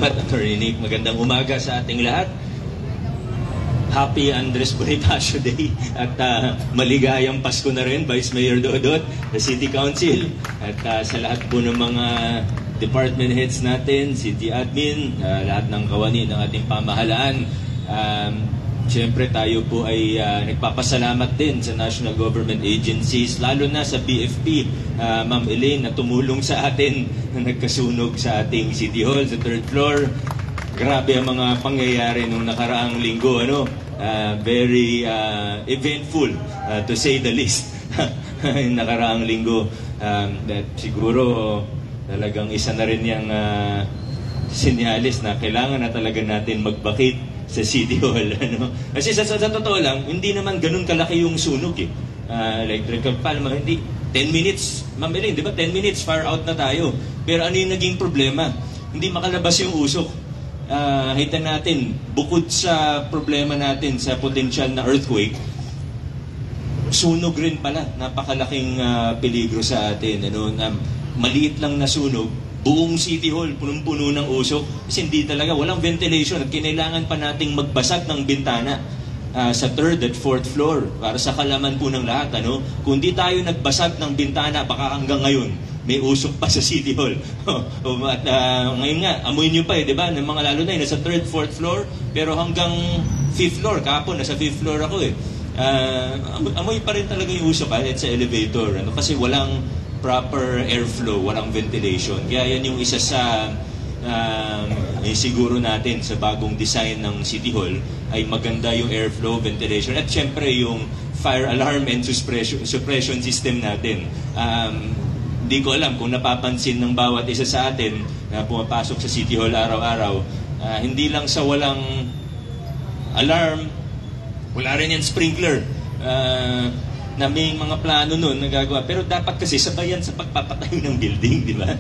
salamat, Attorney Nick. Magandang umaga sa ating lahat. Happy Andres Bonifacio Day at maligayang Pasko na rin, Vice Mayor Dodot, the City Council, at sa lahat po ng mga department heads natin, city admin, lahat ng kawani ng ating pamahalaan. Siyempre tayo po ay nagpapasalamat din sa national government agencies, lalo na sa BFP, Ma'am Elaine, na tumulong sa atin na nagkasunog sa ating City Hall sa 3rd floor. Grabe ang mga pangyayari nung nakaraang linggo, very eventful to say the least. Yung nakaraang linggo, that siguro talagang isa na rin yung sinyalis na kailangan na talaga natin magbakit sa City Hall. Kasi sa totoo lang, hindi naman ganun kalaki yung sunog electrical palma, hindi 10 minutes, Ma'am Elaine, di ba 10 minutes far out na tayo, pero ano yung naging problema? Hindi makalabas yung usok. Kita natin, bukod sa problema natin sa potential na earthquake, sunog rin pala, napakalaking peligro sa atin. Maliit lang na sunog, buong City Hall, punong-puno ng usok, kasi hindi talaga, walang ventilation at kinailangan pa nating magbasag ng bintana sa 3rd at 4th floor para sa kalaman po ng lahat. Kung di tayo nagbasag ng bintana, baka hanggang ngayon may usok pa sa City Hall. At ngayon nga, amoy nyo pa di ba? Ng mga lalo na nasa 3rd, 4th floor, pero hanggang 5th floor, kahapon nasa 5th floor ako amoy pa rin talaga yung usok kahit sa elevator. Kasi walang proper airflow, walang ventilation. Kaya yan yung isa sa siguro natin sa bagong design ng City Hall ay maganda yung airflow, ventilation, at syempre yung fire alarm and suppression system natin. Hindi ko alam kung napapansin ng bawat isa sa atin na pumapasok sa City Hall araw-araw, hindi lang sa walang alarm, wala rin yan sprinkler, na may mga plano nun nagagawa. Pero dapat kasi sabayan sa pagpapatayo ng building, di ba?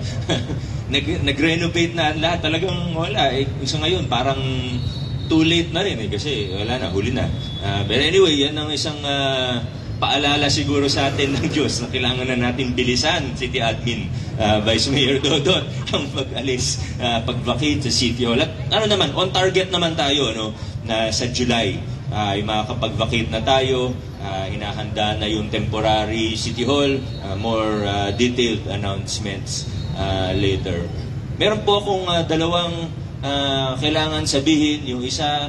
Nag-renovate na lahat, talagang wala. Isa ngayon, parang too late na rin kasi wala na, huli na. But anyway, yan ang isang paalala siguro sa atin ng Diyos na kailangan na natin bilisan, City Admin, Vice Mayor Dodot, ang pag-alis, pag-vacate sa City Hall. At naman, on target naman tayo, na sa July, ay makakapag-vacate na tayo, hinahanda na yung temporary City Hall, more detailed announcements later. Meron po akong dalawang kailangan sabihin. Yung isa,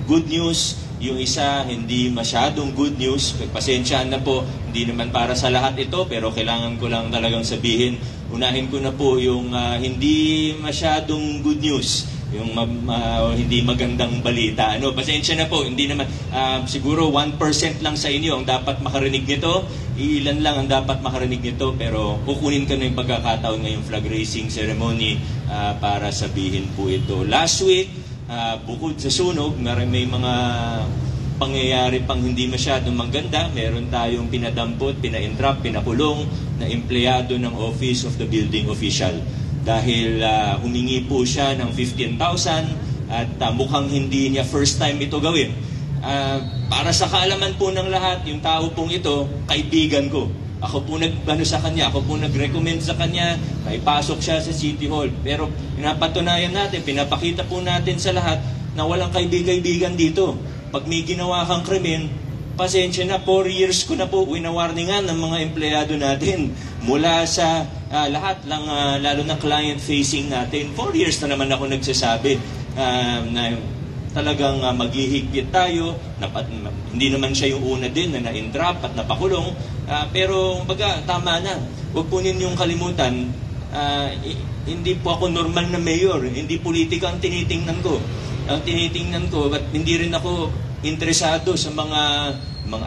good news. Yung isa, hindi masyadong good news. Pasensyahan na po, hindi naman para sa lahat ito, pero kailangan ko lang talagang sabihin. Unahin ko na po yung hindi masyadong good news, yung hindi magandang balita. Pasensya na po, hindi naman, siguro 1% lang sa inyo ang dapat makarinig nito. Ilan lang ang dapat makarinig nito, pero kukunin ko na yung pagkakataon ngayong flag raising ceremony para sabihin po ito. Last week, bukod sa sunog, may mga pangyayari pang hindi masyadong maganda. Meron tayong pinadampot, pina-entrap, pinakulong na empleyado ng Office of the Building Official. Dahil humingi po siya ng 15,000 at mukhang hindi niya first time ito gawin. Para sa kaalaman po ng lahat, yung tao pong ito, kaibigan ko. Ako po sa kanya, ako po nag-recommend sa kanya, maipasok siya sa City Hall. Pero pinapatunayan natin, pinapakita po natin sa lahat na walang kaibigan dito. Pag may ginawa kang krimen, pasensya na, 4 years ko na po winawarningan ng mga empleyado natin. Mula sa lahat lang, lalo na client-facing natin. 4 years na naman ako nagsasabi na talagang maghihigpit tayo. Hindi naman siya yung una din na na-entrap at napakulong. Pero baga, tama na. Huwag po ninyong kalimutan, hindi po ako normal na mayor. Hindi politika ang tinitingnan ko. Ang tinitingnan ko, at hindi rin ako interesado sa mga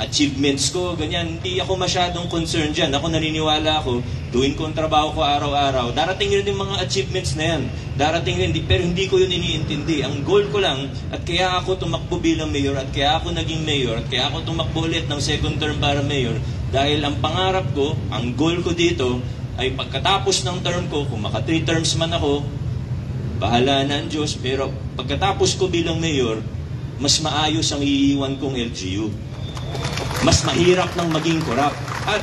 achievements ko, ganyan. Hindi ako masyadong concerned dyan. Ako naniniwala ako, doing ko ang trabaho ko araw-araw. Darating rin yung mga achievements na yan. Darating rin, pero hindi ko yun iniintindi. Ang goal ko lang, at kaya ako tumakbo bilang mayor, at kaya ako naging mayor, at kaya ako tumakbo ulit ng second term para mayor, dahil ang pangarap ko, ang goal ko dito, ay pagkatapos ng term ko, kung maka 3 terms man ako, bahala na ang Diyos, pero pagkatapos ko bilang mayor, mas maayos ang iiwan kong LGU. Mas mahirap nang maging korap. At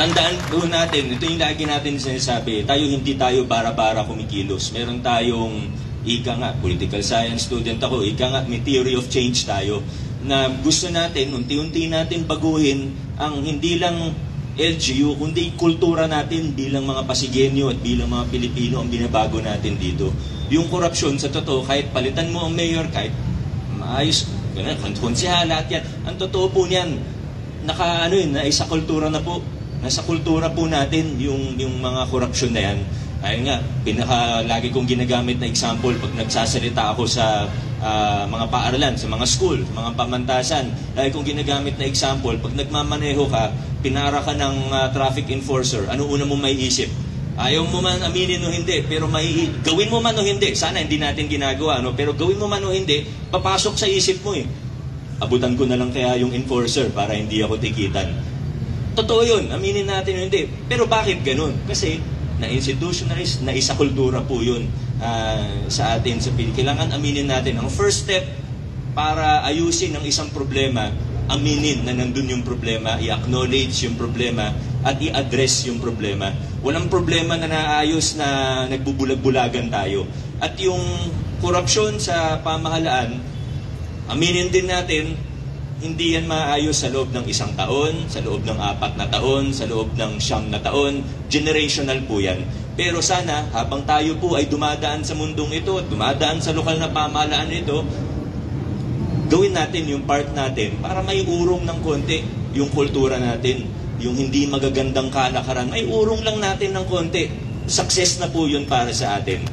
tandaan po natin, ito yung lagi natin sinasabi, hindi tayo bara-bara kumikilos. Meron tayong, ika nga, political science student ako, ika nga, may theory of change tayo, na gusto natin, unti-unti natin baguhin ang hindi lang LGU, kundi kultura natin bilang mga Pasigenyo at bilang mga Pilipino ang binabago natin dito. Yung korupsyon, sa totoo, kahit palitan mo ang mayor, kahit maayos, konsehala at yan, ang totoo po niyan, naisa kultura na po. Nasa kultura po natin yung mga korupsyon na yan. Ayun nga, lagi kong ginagamit na example pag nagsasalita ako sa mga paaralan, sa mga school, sa mga pamantasan. Lagi kong ginagamit na example, pag nagmamaneho ka, pinara ka ng traffic enforcer, ano una mo may isip? Ayaw mo man aminin o hindi, pero gawin mo man o hindi. Sana hindi natin ginagawa, no? Pero gawin mo man o hindi, papasok sa isip mo eh. Abutan ko na lang kaya yung enforcer para hindi ako tikitan. Totoo yun, aminin natin o hindi. Pero bakit ganun? Kasi na-institutionalize, na-isa-kultura po yun sa atin sa Pilipinas. Kailangan aminin natin. Ang first step para ayusin ang isang problema, aminin na nandun yung problema, i-acknowledge yung problema, at i-address yung problema. Walang problema na naayos na nagbubulag-bulagan tayo. At yung korupsyon sa pamahalaan, aminin din natin, hindi yan maayos sa loob ng 1 taon, sa loob ng 4 na taon, sa loob ng 9 na taon. Generational po yan. Pero sana, habang tayo po ay dumadaan sa mundong ito, dumadaan sa lokal na pamahalaan ito, gawin natin yung part natin para may urong ng konti yung kultura natin. Yung hindi magagandang kalakaran, may urong lang natin ng konti. Success na po yun para sa atin.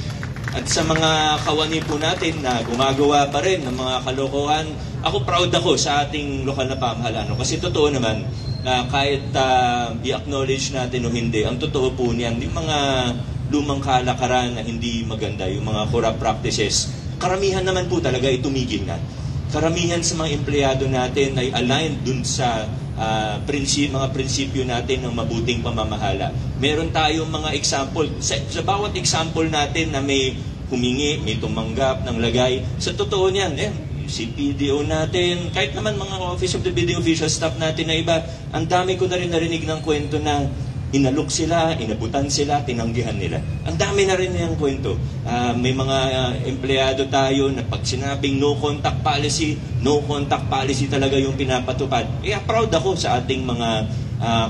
At sa mga kawani po natin na gumagawa pa rin ng mga kalokohan, ako proud ako sa ating lokal na pamahalaan. Kasi totoo naman na kahit i-acknowledge natin o hindi, ang totoo po niyan, yung mga lumang kalakaran na hindi maganda, yung mga corrupt practices, karamihan naman po talaga ay tumigil na. Karamihan sa mga empleyado natin ay aligned dun sa mga prinsipyo natin ng mabuting pamamahala. Meron tayong mga example. Sa bawat example natin na may humingi, may tumanggap ng lagay, sa totoo niyan, si PDO natin, kahit naman mga Office of the Building Official staff natin na iba, ang dami ko na rin narinig ng kwento na inalok sila, inabutan sila, tinanggihan nila. Ang dami na rin yung kwento. May mga empleyado tayo na pag sinabing no contact policy talaga yung pinapatupad. Kaya proud ako sa ating mga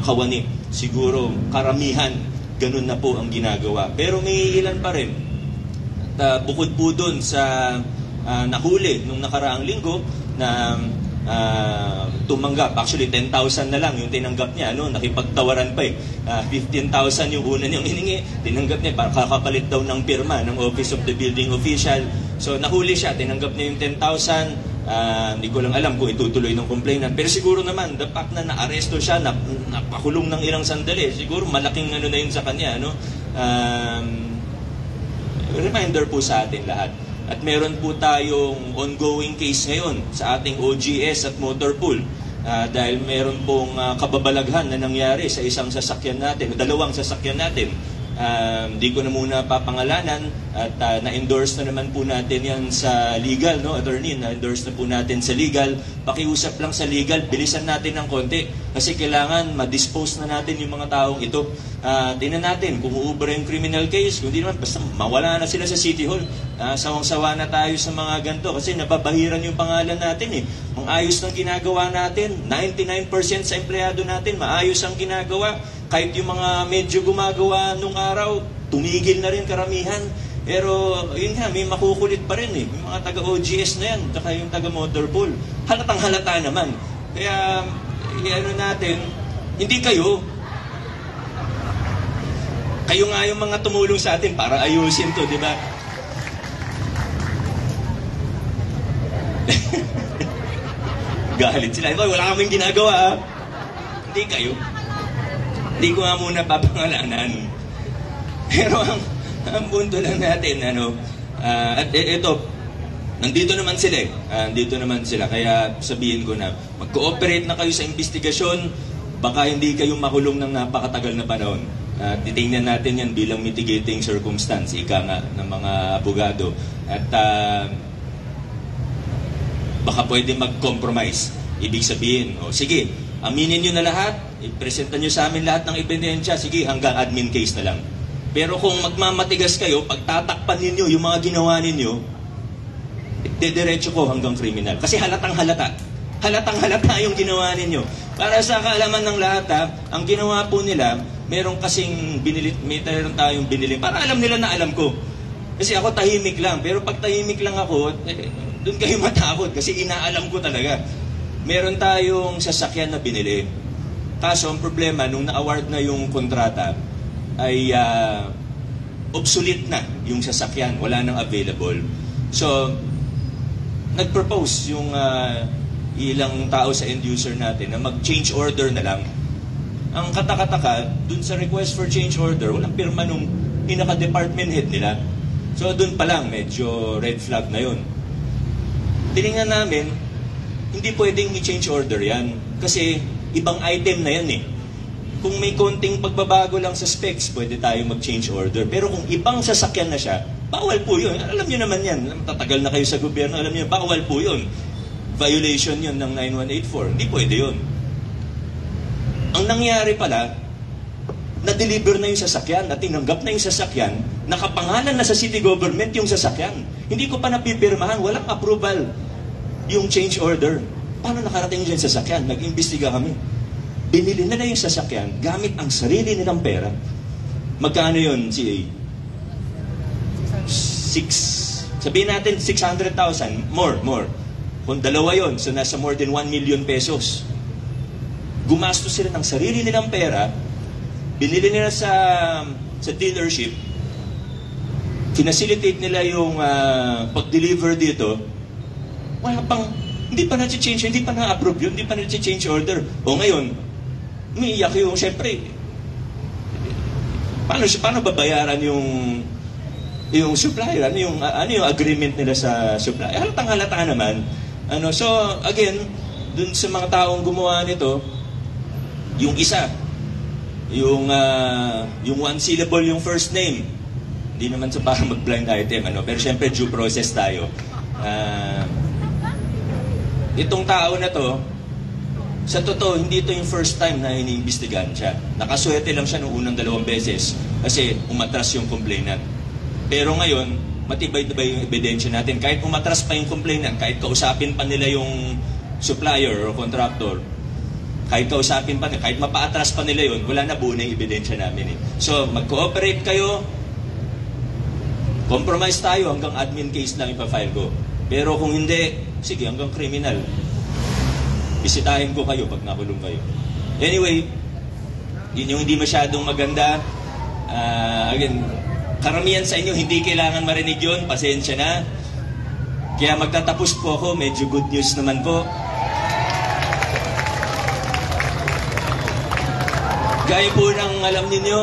kawani. Siguro karamihan, ganun na po ang ginagawa. Pero may ilan pa rin. At bukod po dun sa nahuli nung nakaraang linggo na tumanggap. Actually, 10,000 na lang yung tinanggap niya. Nakipagtawaran pa eh. 15,000 yung una niyang hiningi. Tinanggap niya para kakapalit daw ng pirma ng Office of the Building Official. So, nahuli siya. Tinanggap niya yung 10,000. Hindi ko lang alam kung itutuloy ng complainant. Pero siguro naman, the fact na naaresto siya, napakulong ng ilang sandali, siguro malaking na yun sa kanya. Reminder po sa atin lahat. At meron po tayong ongoing case ngayon sa ating OGS at motor pool dahil meron pong kababalaghan na nangyari sa isang sasakyan natin, dalawang sasakyan natin. Di ko na muna papangalanan at na-endorse na naman po natin yan sa legal, attorney, na-endorse na po natin sa legal. Pakiusap lang sa legal, bilisan natin ng konti kasi kailangan ma-dispose na natin yung mga taong ito. Tingnan natin kung uubra yung criminal case, kung di naman, basta mawala na sila sa City Hall. Sawang-sawa na tayo sa mga ganito kasi nababahiran yung pangalan natin eh. Ang ayos ng ginagawa natin, 99% sa empleyado natin, maayos ang ginagawa. Kahit yung mga medyo gumagawa nung araw, tumigil na rin karamihan. Pero yun nga, may makukulit pa rin eh. Yung mga taga-OGS na yan, saka yung taga-motorpool. Halatang halata naman. Kaya, natin, hindi kayo. Kayo nga yung mga tumulong sa atin para ayusin to, di ba? Galit sila. Wala kaming ginagawa. Hindi kayo. Hindi ko nga muna papangalanan. Pero ang punto lang natin, at ito, nandito naman sila eh. Nandito naman sila. Kaya sabihin ko na, mag-cooperate na kayo sa investigasyon, baka hindi kayo makulong ng napakatagal na panahon. Titingnan natin yan bilang mitigating circumstance, ika nga ng mga abogado. At baka pwede mag-compromise. Ibig sabihin, sige, aminin nyo na lahat, i-presenta nyo sa amin lahat ng ebidensya, sige, hanggang admin case na lang. Pero kung magmamatigas kayo, pagtatakpan ninyo yung mga ginawa ninyo, didiretso ko hanggang criminal. Kasi halatang halata. Halatang halata yung ginawa ninyo. Para sa kaalaman ng lahat, ang ginawa po nila, meron kasing meron tayong binili. Para alam nila na alam ko. Kasi ako tahimik lang. Pero pag tahimik lang ako, doon kayo matakot. Kasi inaalam ko talaga. Meron tayong sasakyan na binili. Kaso ang problema, nung na-award na yung kontrata, ay obsolete na yung sasakyan. Wala nang available. So, nag-propose yung ilang tao sa end user natin na mag-change order na lang. Ang katakataka, dun sa request for change order, walang pirma nung pinaka-department head nila. So, dun pa lang, medyo red flag na yun. Tinignan namin, hindi pwedeng i-change order yan. Kasi, ibang item na yan eh. Kung may konting pagbabago lang sa specs, pwede tayo mag-change order. Pero kung ibang sasakyan na siya, bawal po yun. Alam nyo naman yan. Tatagal na kayo sa gobyerno, alam nyo, bawal po yun. Violation yun ng 9184. Hindi pwede yun. Ang nangyari pala, na-deliver na yung sasakyan, na tinanggap na yung sasakyan, nakapangalan na sa city government yung sasakyan. Hindi ko pa napipirmahan, walang approval yung change order. Paano nakarating dyan yung sasakyan? Nag-imbestiga kami. Binili na yung sasakyan gamit ang sarili nilang pera. Magkano yun, CA? Sabihin natin, 600,000. More. Kung dalawa yun, so nasa more than 1 million pesos. Gumastos sila ng sarili nilang pera, binili nila sa dealership, finacilitate nila yung pag-deliver dito, wala pang, hindi pa na-change, hindi pa na-approve yun, hindi pa na-change order. O ngayon, umiiyak yung, syempre, paano babayaran yung supplier? Ano yung agreement nila sa supplier? Halatang halata naman. So, again, dun sa mga taong gumawa nito, yung isa, yung one syllable yung first name, hindi naman sa parang mag-blind item, pero syempre due process tayo. Itong tao na to, sa totoo, hindi ito yung first time na iniimbestigahan siya. Nakaswerte lang siya noong unang 2 beses kasi umatras yung complainant. Pero ngayon, matibay na ba yung ebidensya natin? Kahit umatras pa yung complainant, kahit kausapin pa nila yung supplier o contractor, kahit kausapin pa nila, kahit mapaatras pa nila yun, wala na, buo na yung ebidensya namin eh. So, mag-cooperate kayo, compromise tayo, hanggang admin case lang ipafile ko. Pero kung hindi, sige, hanggang criminal. Bisitahin ko kayo pag nakulong kayo. Anyway, yun yung hindi masyadong maganda. Again, karamihan sa inyo, hindi kailangan marinig yun. Pasensya na. Kaya magtatapos po ako, medyo good news naman po. Gaya po ng alam ninyo,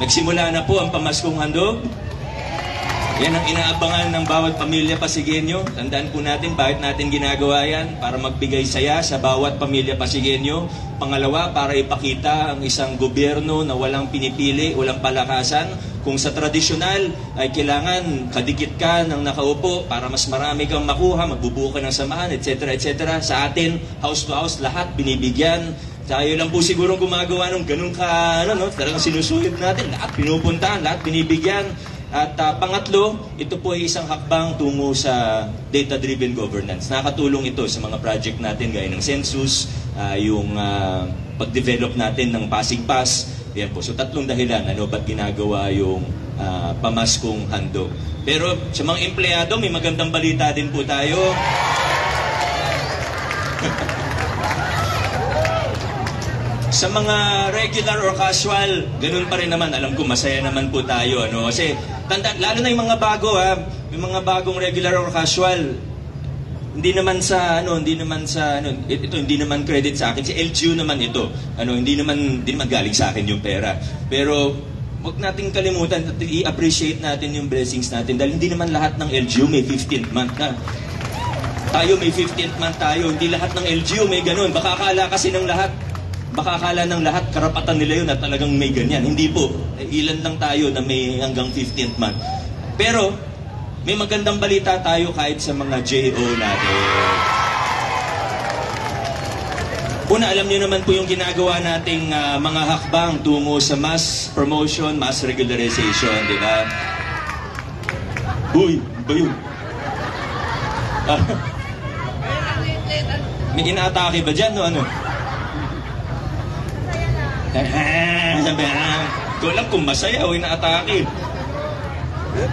nagsimula na po ang pamaskong handog. Yan ang inaabangan ng bawat pamilya Pasigueño. Tandaan po natin bakit natin ginagawa yan, para magbigay saya sa bawat pamilya Pasigueño. Pangalawa, para ipakita ang isang gobyerno na walang pinipili, walang palakasan. Kung sa tradisyonal ay kailangan kadikit ka ng nakaupo para mas marami kang makuha, magbubuo ka ng samahan, etc. etc. Sa atin, house to house, lahat binibigyan. Tayo lang po siguro gumagawa ng ganun talagang sinusuyod natin. Lahat pinupuntahan, lahat binibigyan. At pangatlo, ito po ay isang hakbang tungo sa data-driven governance. Nakatulong ito sa mga project natin gaya ng census, yung pag-develop natin ng Pasig Pass. Yan po. So 3 dahilan, ba't ginagawa yung pamaskong handog. Pero sa mga empleyado, may magandang balita din po tayo. Sa mga regular or casual, ganun pa rin naman. Alam ko, masaya naman po tayo. Kasi, lalo na yung mga bago, yung mga bagong regular or casual, hindi naman credit sa akin. Si LGU naman ito. Hindi naman galing sa akin yung pera. Pero, wag nating kalimutan at i-appreciate natin yung blessings natin. Dahil hindi naman lahat ng LGU may 15th month na. Tayo may 15th month tayo. Hindi lahat ng LGU may ganun. Baka akala ng lahat, karapatan nila yun at talagang may ganyan. Hindi po. Ilan lang tayo na may hanggang 15th month. Pero, may magandang balita tayo kahit sa mga JO natin. Una, alam niyo naman po yung ginagawa nating mga hakbang tungo sa mass promotion, mass regularization, di ba? Uy, ba yun? May inaatake ba dyan, no? Ano? Sabi, ko alam kung masaya o inaatake.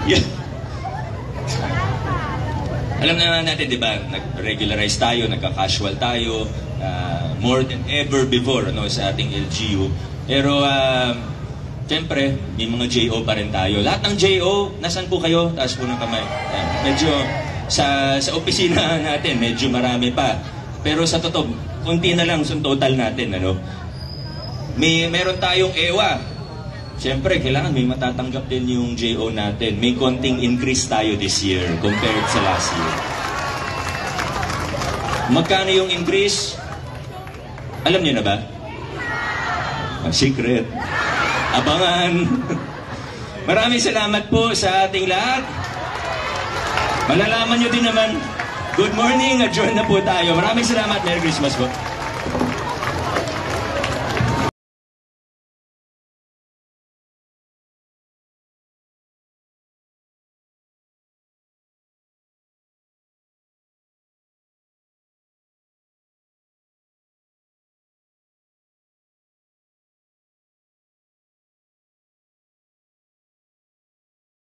Yeah. Alam naman natin, di ba, nag-regularize tayo, nagka-casual tayo, more than ever before no, sa ating LGU. Pero, siyempre, may mga JO pa rin tayo. Lahat ng JO, nasan po kayo? Taas po ng kamay. Medyo, sa opisina natin, medyo marami pa. Pero sa totoo, kunti na lang sa total natin. Ano? Meron tayong EWA. Siyempre, kailangan may matatanggap din yung JO natin. May konting increase tayo this year compared sa last year. Magkano yung increase? Alam niyo na ba? Secret. Abangan. Maraming salamat po sa ating lahat. Malalaman niyo din naman. Good morning. Adjourn na po tayo. Maraming salamat. Merry Christmas po.